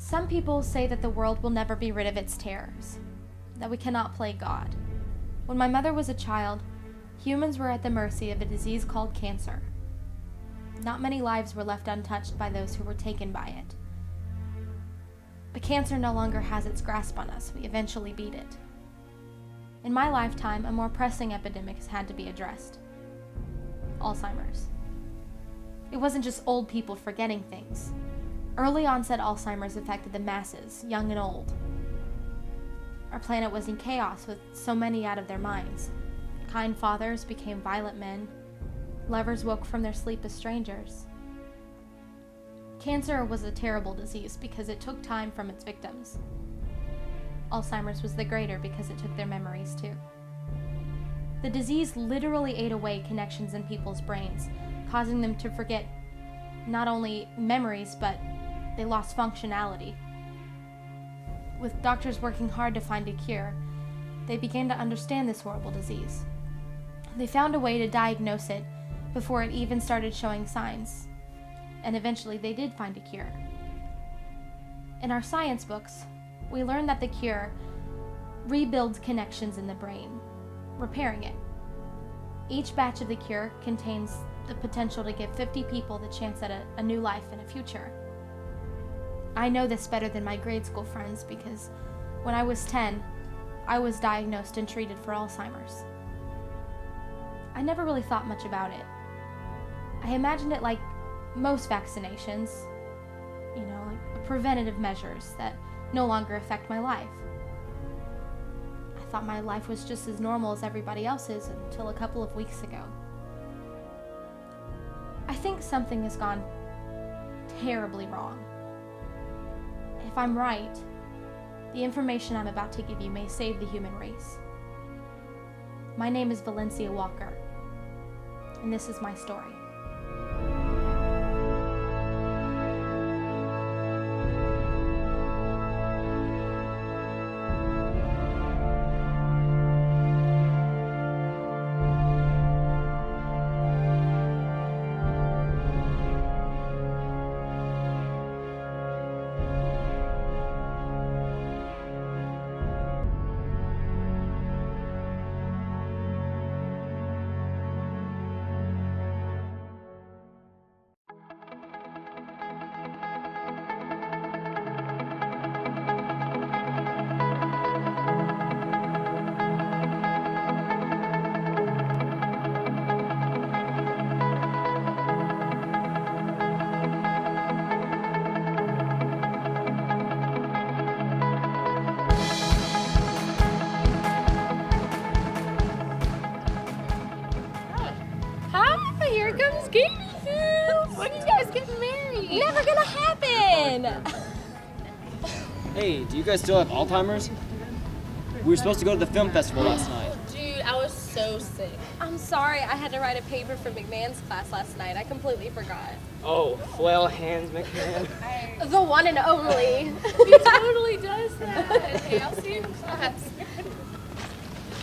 Some people say that the world will never be rid of its terrors, that we cannot play God. When my mother was a child, humans were at the mercy of a disease called cancer. Not many lives were left untouched by those who were taken by it. But cancer no longer has its grasp on us. We eventually beat it. In my lifetime, a more pressing epidemic has had to be addressed: Alzheimer's. It wasn't just old people forgetting things. Early onset Alzheimer's affected the masses, young and old. Our planet was in chaos with so many out of their minds. Kind fathers became violent men. Lovers woke from their sleep as strangers. Cancer was a terrible disease because it took time from its victims. Alzheimer's was the greater because it took their memories too. The disease literally ate away connections in people's brains, causing them to forget not only memories, but they lost functionality. With doctors working hard to find a cure, they began to understand this horrible disease. They found a way to diagnose it before it even started showing signs, and eventually they did find a cure. In our science books, we learned that the cure rebuilds connections in the brain, repairing it. Each batch of the cure contains the potential to give 50 people the chance at a new life and a future. I know this better than my grade school friends because when I was 10, I was diagnosed and treated for Alzheimer's. I never really thought much about it. I imagined it like most vaccinations, like preventative measures that no longer affect my life. I thought my life was just as normal as everybody else's until a couple of weeks ago. I think something has gone terribly wrong. If I'm right, the information I'm about to give you may save the human race. My name is Valencia Walker, and this is my story. When are you guys getting married? Never gonna happen! Hey, do you guys still have Alzheimer's? We were supposed to go to the film festival last night. Dude, I was so sick. I'm sorry, I had to write a paper for McMahon's class last night. I completely forgot. Oh, flail hands, McMahon. The one and only. He totally does that. Hey, I'll see you in class.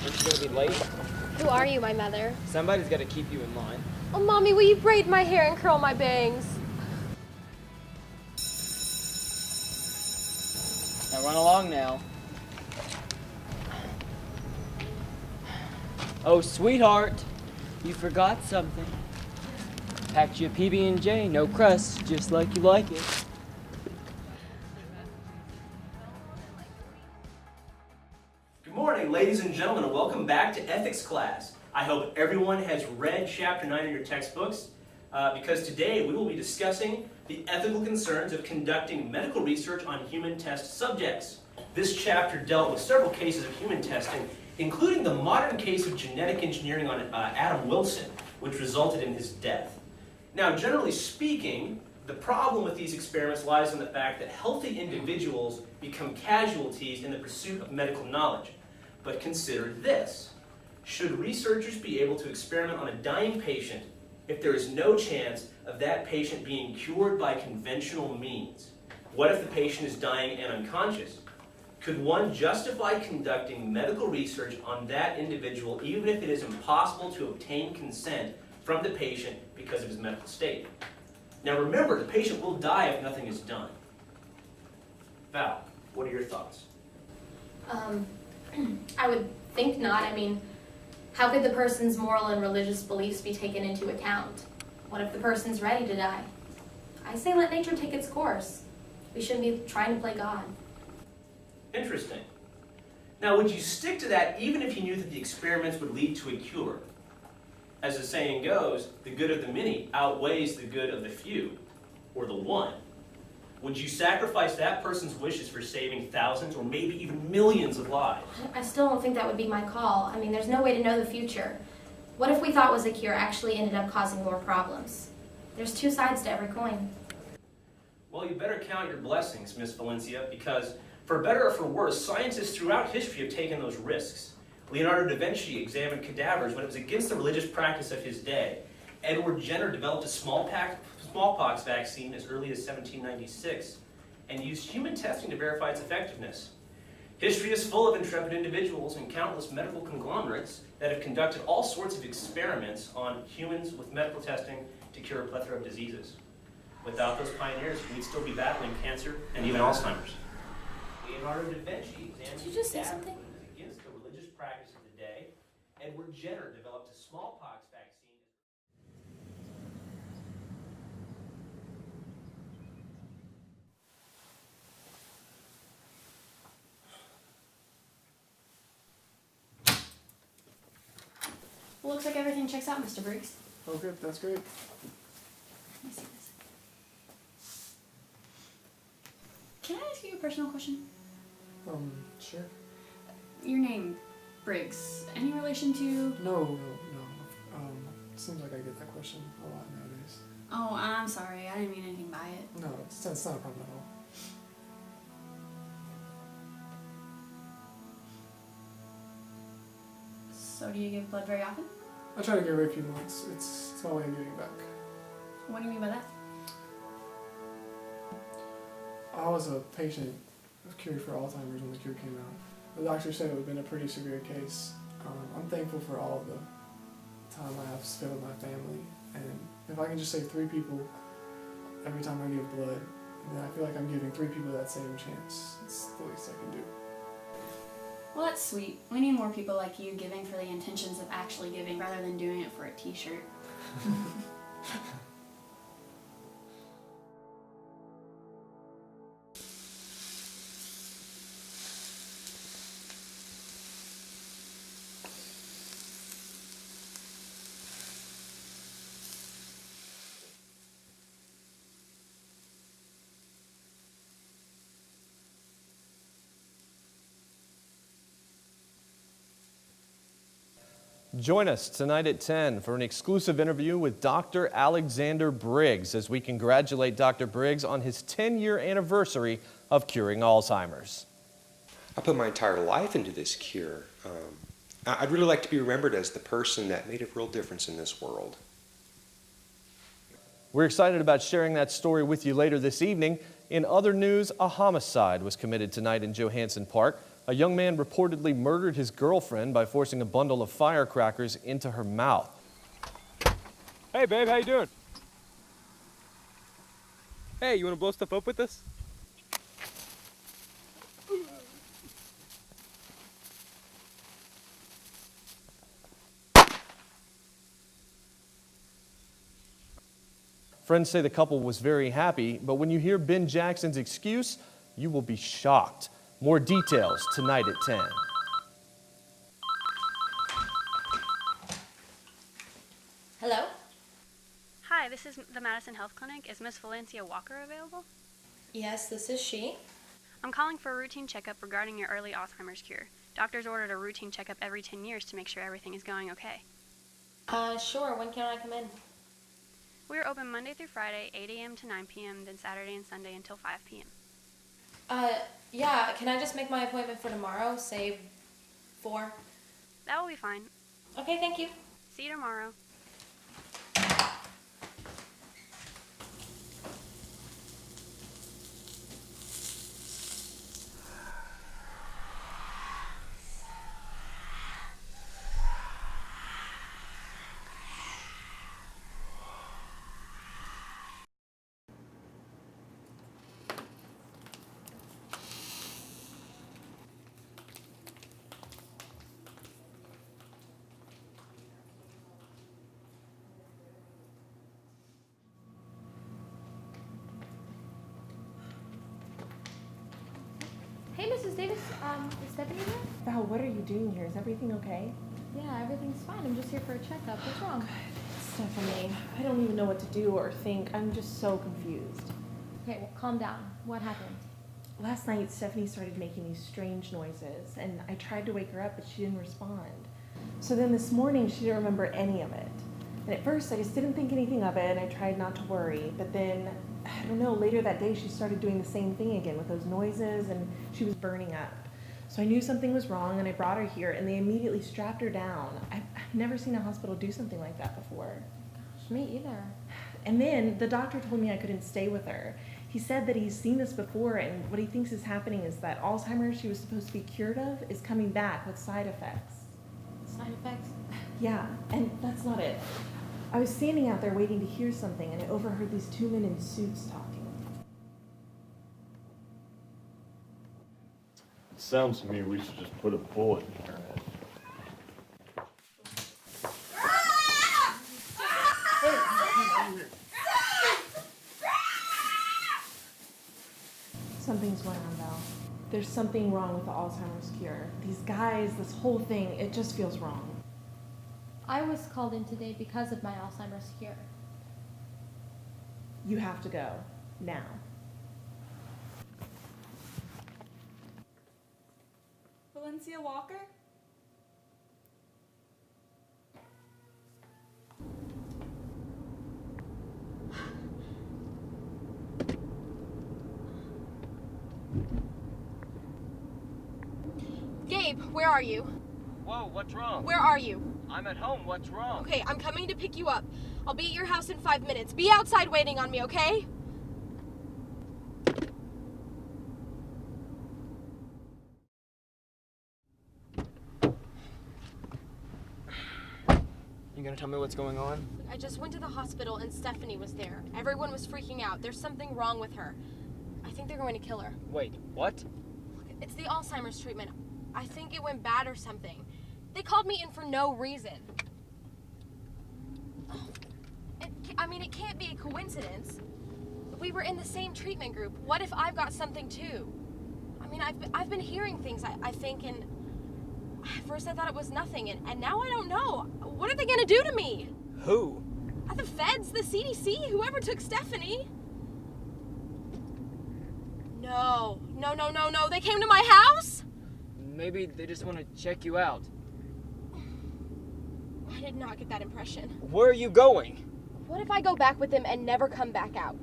Aren't you gonna be late? Who are you, my mother? Somebody's gotta keep you in line. Oh, Mommy, will you braid my hair and curl my bangs? Now run along now. Oh, sweetheart, you forgot something. Packed you a PB&J, no crust, just like you like it. Good morning, ladies and gentlemen, and welcome back to ethics class. I hope everyone has read Chapter 9 in your textbooks, because today we will be discussing the ethical concerns of conducting medical research on human test subjects. This chapter dealt with several cases of human testing, including the modern case of genetic engineering on Adam Wilson, which resulted in his death. Now, generally speaking, the problem with these experiments lies in the fact that healthy individuals become casualties in the pursuit of medical knowledge. But consider this. Should researchers be able to experiment on a dying patient if there is no chance of that patient being cured by conventional means? What if the patient is dying and unconscious? Could one justify conducting medical research on that individual even if it is impossible to obtain consent from the patient because of his medical state? Now remember, the patient will die if nothing is done. Val, what are your thoughts? I would think not. I mean, how could the person's moral and religious beliefs be taken into account? What if the person's ready to die? I say let nature take its course. We shouldn't be trying to play God. Interesting. Now, would you stick to that even if you knew that the experiments would lead to a cure? As the saying goes, the good of the many outweighs the good of the few, or the one. Would you sacrifice that person's wishes for saving thousands or maybe even millions of lives? I still don't think that would be my call. I mean, there's no way to know the future. What if we thought was a cure actually ended up causing more problems? There's two sides to every coin. Well, you better count your blessings, Miss Valencia, because for better or for worse, scientists throughout history have taken those risks. Leonardo da Vinci examined cadavers when it was against the religious practice of his day. Edward Jenner developed a smallpox vaccine as early as 1796 and used human testing to verify its effectiveness. History is full of intrepid individuals and countless medical conglomerates that have conducted all sorts of experiments on humans with medical testing to cure a plethora of diseases. Without those pioneers, we'd still be battling cancer and even Alzheimer's. Leonardo da Vinci examined Did you just say cadavers something? when it was against the religious practice of the day. Edward Jenner developed a smallpox vaccine. Well, looks like everything checks out, Mr. Briggs. Oh, good. That's great. Let me see this. Can I ask you a personal question? Sure. Your name, Briggs, any relation to... No. Seems like I get that question a lot nowadays. Oh, I'm sorry. I didn't mean anything by it. No, it's not a problem at all. So do you give blood very often? I try to give every few months. It's my way of giving back. What do you mean by that? I was a patient with cure for Alzheimer's when the cure came out. The doctor said it would have been a pretty severe case. I'm thankful for all of the time I have spent with my family, and if I can just save 3 people every time I give blood, then I feel like I'm giving 3 people that same chance. It's the least I can do. Well, that's sweet. We need more people like you giving for the intentions of actually giving rather than doing it for a t-shirt. Join us tonight at 10 for an exclusive interview with Dr. Alexander Briggs as we congratulate Dr. Briggs on his 10-year anniversary of curing Alzheimer's. I put my entire life into this cure. I'd really like to be remembered as the person that made a real difference in this world. We're excited about sharing that story with you later this evening. In other news, a homicide was committed tonight in Johansson Park. A young man reportedly murdered his girlfriend by forcing a bundle of firecrackers into her mouth. Hey babe, how you doing? Hey, you want to blow stuff up with us? Friends say the couple was very happy, but when you hear Ben Jackson's excuse, you will be shocked. More details tonight at 10. Hello? Hi, this is the Madison Health Clinic. Is Miss Valencia Walker available? Yes, this is she. I'm calling for a routine checkup regarding your early Alzheimer's cure. Doctors ordered a routine checkup every 10 years to make sure everything is going okay. Sure. When can I come in? We're open Monday through Friday, 8 a.m. to 9 p.m., then Saturday and Sunday until 5 p.m. Yeah, can I just make my appointment for tomorrow, say 4? That will be fine. Okay, thank you. See you tomorrow. Hey, Mrs. Davis, is Stephanie there? Val, what are you doing here? Is everything okay? Yeah, everything's fine. I'm just here for a checkup. What's wrong? Stephanie, I don't even know what to do or think. I'm just so confused. Okay, well, calm down. What happened? Last night, Stephanie started making these strange noises, and I tried to wake her up, but she didn't respond. So then this morning, she didn't remember any of it. And at first, I just didn't think anything of it, and I tried not to worry. But then, I don't know, later that day, she started doing the same thing again with those noises, and she was burning up. So I knew something was wrong, and I brought her here, and they immediately strapped her down. I've never seen a hospital do something like that before. Gosh, me either. And then the doctor told me I couldn't stay with her. He said that he's seen this before, and what he thinks is happening is that Alzheimer's she was supposed to be cured of is coming back with side effects. Side effects? Yeah, and that's not it. I was standing out there waiting to hear something, and I overheard these two men in suits talking. It sounds to me we should just put a bullet in her head. Something's going on, Val. There's something wrong with the Alzheimer's cure. These guys, this whole thing, it just feels wrong. I was called in today because of my Alzheimer's cure. You have to go. Now. Valencia Walker? Gabe, where are you? Whoa, what's wrong? Where are you? I'm at home. What's wrong? Okay, I'm coming to pick you up. I'll be at your house in 5 minutes. Be outside waiting on me, okay? You gonna tell me what's going on? I just went to the hospital and Stephanie was there. Everyone was freaking out. There's something wrong with her. I think they're going to kill her. Wait, what? It's the Alzheimer's treatment. I think it went bad or something. They called me in for no reason. It can't be a coincidence. We were in the same treatment group. What if I've got something too? I've been hearing things, I think, and at first I thought it was nothing, and now I don't know. What are they gonna do to me? Who? The feds, the CDC, whoever took Stephanie. No. They came to my house? Maybe they just want to check you out. I did not get that impression. Where are you going? What if I go back with them and never come back out?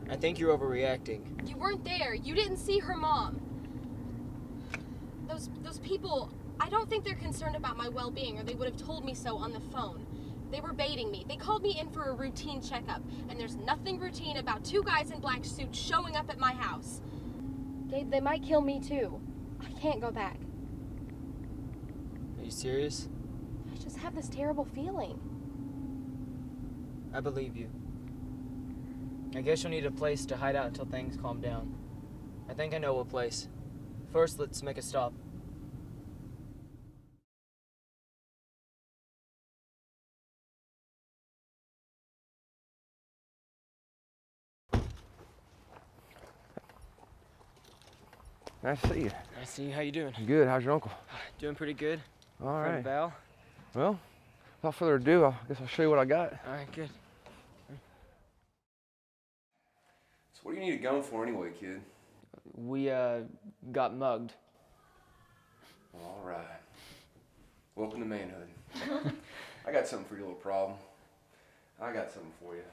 I think you're overreacting. You weren't there. You didn't see her mom. Those people, I don't think they're concerned about my well-being, or they would have told me so on the phone. They were baiting me. They called me in for a routine checkup, and there's nothing routine about two guys in black suits showing up at my house. Gabe, they might kill me too. I can't go back. Are you serious? I just have this terrible feeling. I believe you. I guess you'll need a place to hide out until things calm down. I think I know a place. First, let's make a stop. Nice to see you. Nice to see you. How you doing? Good. How's your uncle? Doing pretty good. All Friend right. Val. Well, without further ado, I guess I'll show you what I got. All right, good. So what do you need a gun for anyway, kid? We, got mugged. All right. Welcome to manhood. I got something for your little problem. I got something for you.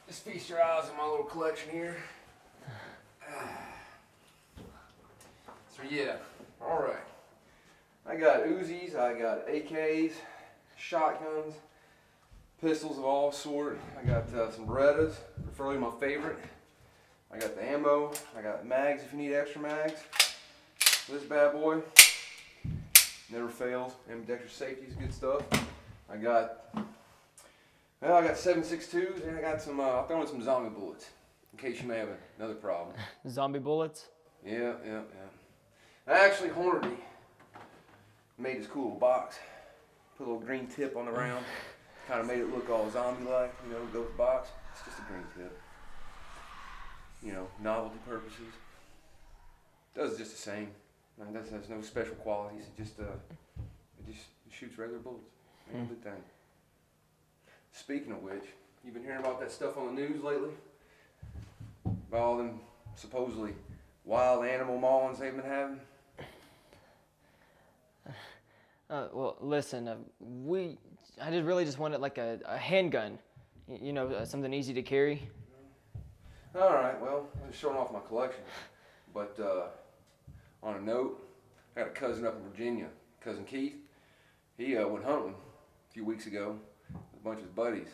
Just feast your eyes on my little collection here. So yeah, all right. I got Uzis, I got AKs, shotguns, pistols of all sort. I got some Berettas, preferably my favorite. I got the ammo. I got mags if you need extra mags. This bad boy never fails. Ambidextrous safety is good stuff. I got 7.62s and I got some. I'll throw in some zombie bullets in case you may have another problem. Zombie bullets? Yeah. Actually, Hornady made this cool little box. Put a little green tip on the round. Kind of made it look all zombie-like, you know, go with the box. It's just a green tip. novelty purposes. Does just the same. I mean, has no special qualities. It just shoots regular bullets. Ain't no good thing. Speaking of which, you been hearing about that stuff on the news lately? About all them supposedly wild animal maulings they've been having? Well, listen, I just wanted like a handgun, something easy to carry. All right, well, I'm just showing off my collection. But on a note, I got a cousin up in Virginia, Cousin Keith. He went hunting a few weeks ago with a bunch of his buddies.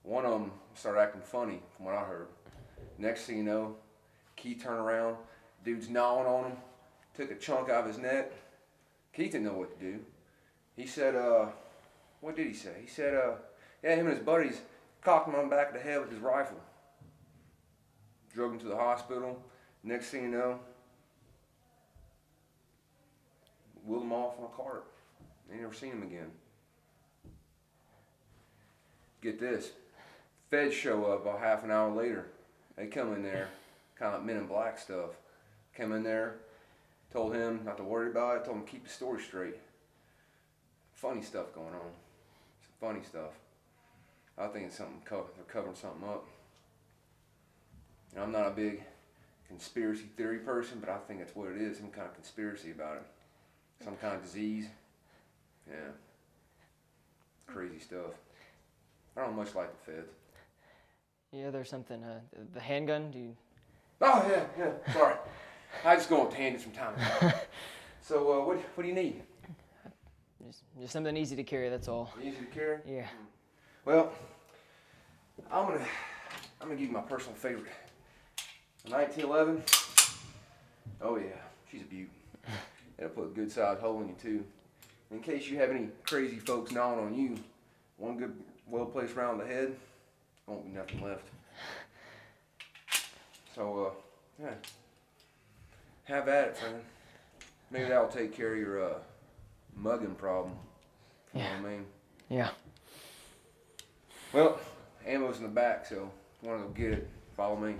One of them started acting funny, from what I heard. Next thing you know, Keith turned around, dude's gnawing on him, took a chunk out of his neck. Keith didn't know what to do. He said, what did he say? He said, yeah, him and his buddies cocked him on the back of the head with his rifle. Drug him to the hospital. Next thing you know, wheeled him off on a cart. Ain't never seen him again. Get this. Feds show up about half an hour later. They come in there, kind of like Men in Black stuff. Came in there, told him not to worry about it, told him to keep the story straight. Funny stuff going on. Some funny stuff. I think it's something, they're covering something up. I'm not a big conspiracy theory person, but I think that's what it is, some kind of conspiracy about it. Some kind of disease. Yeah. Crazy stuff. I don't much like the feds. Yeah, there's something, the handgun, do you... Oh, yeah, sorry. I just go on tangents from time to time. So, what do you need? Just something easy to carry, that's all. Easy to carry? Yeah. Well, I'm gonna give you my personal favorite. 1911. Oh yeah, she's a beaut. It'll put a good sized hole in you too. In case you have any crazy folks gnawing on you, one good well placed round the head, won't be nothing left. So yeah, have at it, friend. Maybe that'll take care of your mugging problem. You know what I mean? Yeah. Well, ammo's in the back, so if you want to go get it, follow me.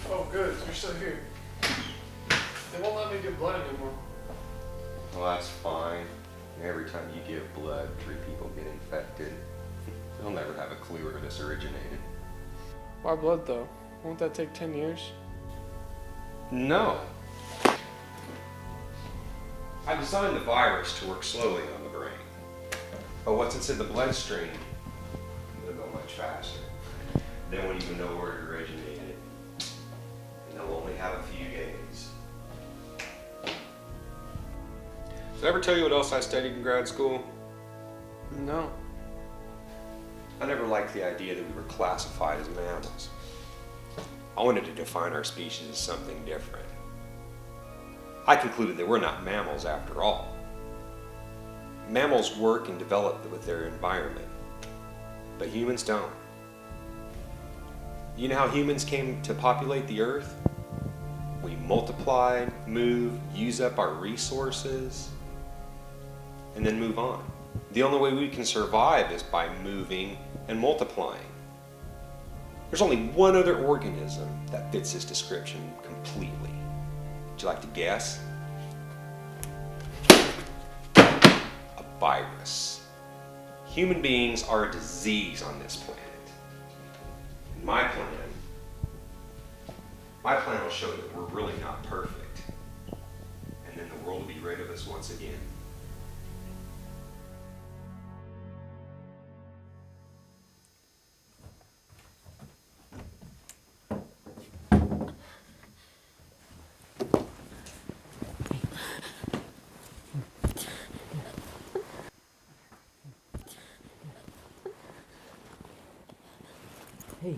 Oh, good. You're still here. They won't let me give blood anymore. Well, that's fine. Every time you give blood, 3 people get infected. They'll never have a clue where this originated. Why blood, though? Won't that take 10 years? No. I designed the virus to work slowly on the brain. But once it's in the bloodstream, it'll go much faster. They won't even know where it originated. And they'll only have a few days. Did I ever tell you what else I studied in grad school? No. I never liked the idea that we were classified as mammals. I wanted to define our species as something different. I concluded that we're not mammals after all. Mammals work and develop with their environment, but humans don't. You know how humans came to populate the earth? We multiplied, moved, use up our resources, and then move on. The only way we can survive is by moving and multiplying. There's only one other organism that fits this description completely. Would you like to guess? A virus. Human beings are a disease on this planet. And my plan will show that we're really not perfect. And then the world will be rid of us once again. Hey.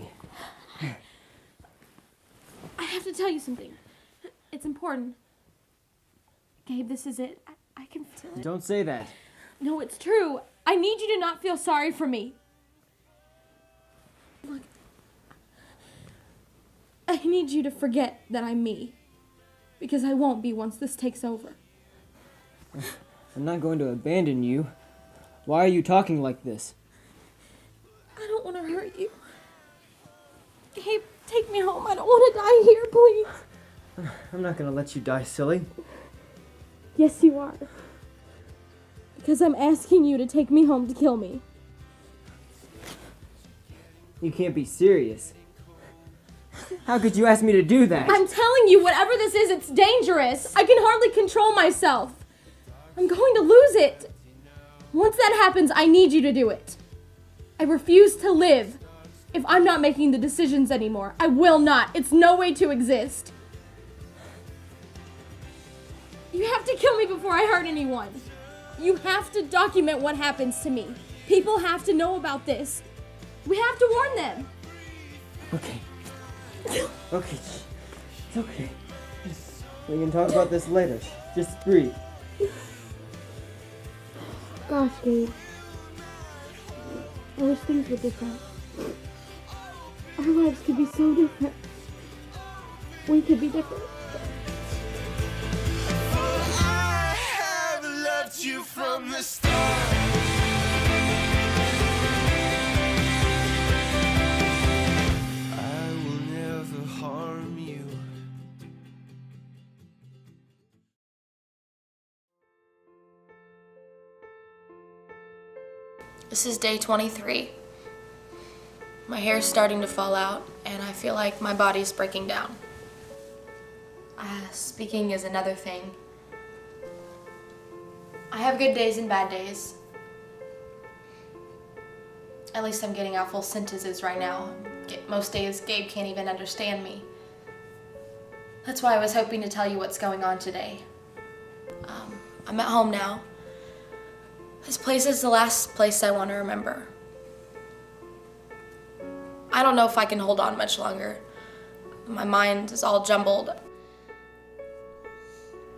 I have to tell you something. It's important. Gabe, this is it. I can feel it. Don't say that. No, it's true. I need you to not feel sorry for me. I need you to forget that I'm me. Because I won't be once this takes over. I'm not going to abandon you. Why are you talking like this? I don't want to hurt you. Gabe, take me home. I don't want to die here, please. I'm not going to let you die, silly. Yes, you are. Because I'm asking you to take me home to kill me. You can't be serious. How could you ask me to do that? I'm telling you, whatever this is, it's dangerous. I can hardly control myself. I'm going to lose it. Once that happens, I need you to do it. I refuse to live if I'm not making the decisions anymore. I will not. It's no way to exist. You have to kill me before I hurt anyone. You have to document what happens to me. People have to know about this. We have to warn them. Okay. Okay. It's okay. We can talk about this later. Just breathe. Gosh, Gabe. I wish things were different. Our lives could be so different. We could be different. I have loved you from the start. I will never harm you. This is day 23. My hair's starting to fall out, and I feel like my body's breaking down. Speaking is another thing. I have good days and bad days. At least I'm getting out full sentences right now. Most days, Gabe can't even understand me. That's why I was hoping to tell you what's going on today. I'm at home now. This place is the last place I want to remember. I don't know if I can hold on much longer. My mind is all jumbled.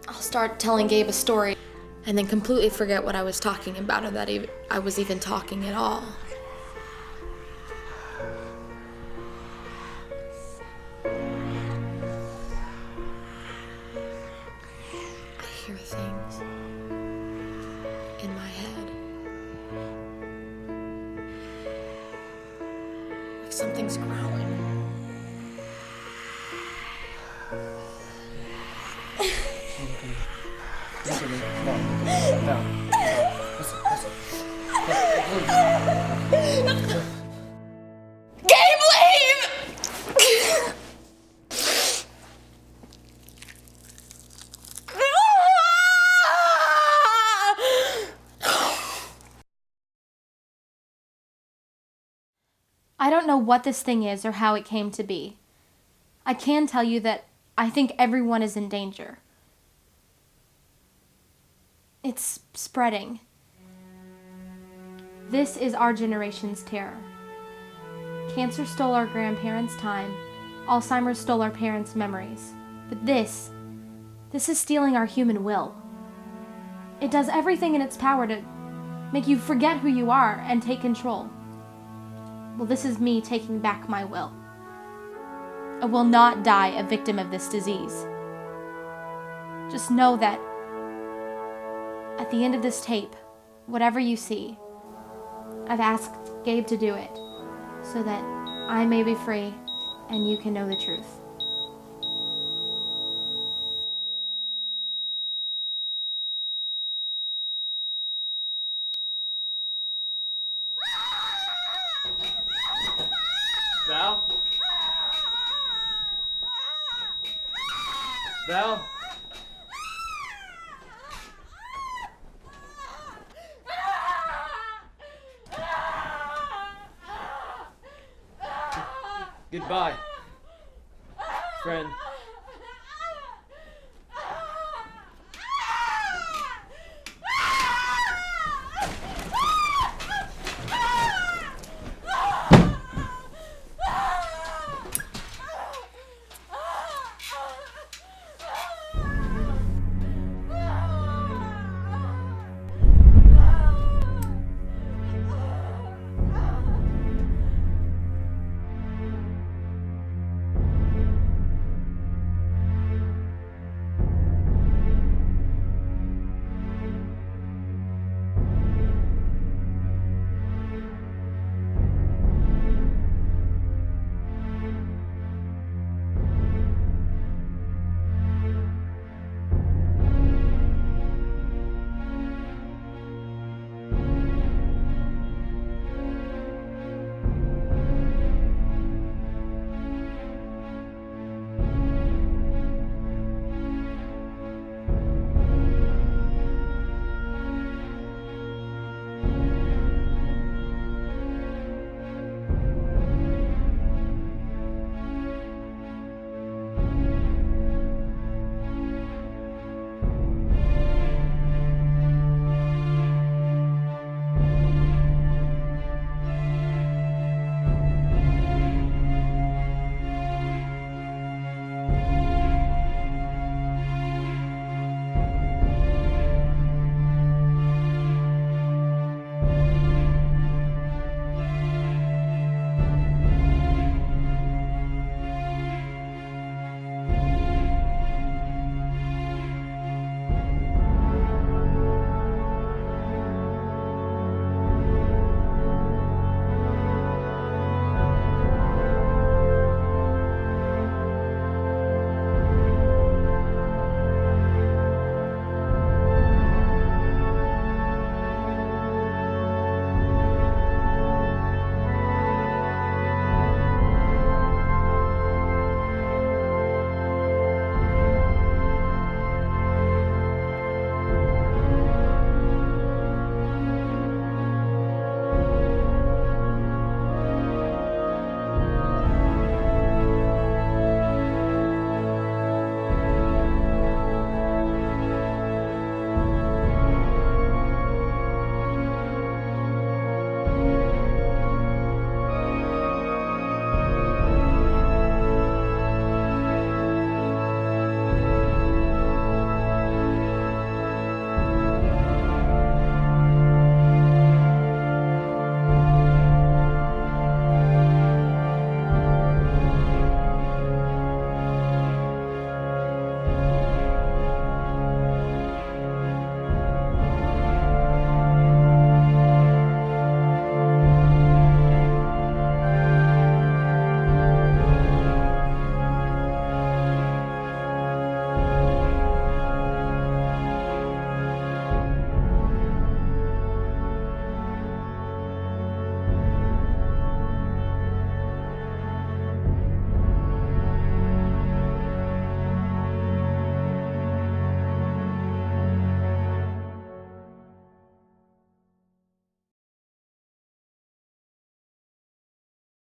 I'll start telling Gabe a story and then completely forget what I was talking about or that I was even talking at all. I hear things in my head. Like something's growling. Gabe, leave! I don't know what this thing is or how it came to be. I can tell you that I think everyone is in danger. It's spreading. This is our generation's terror. Cancer stole our grandparents' time. Alzheimer's stole our parents' memories. But this is stealing our human will. It does everything in its power to make you forget who you are and take control. Well, this is me taking back my will. I will not die a victim of this disease. Just know that at the end of this tape, whatever you see, I've asked Gabe to do it so that I may be free and you can know the truth. Val? Val? Goodbye, friend.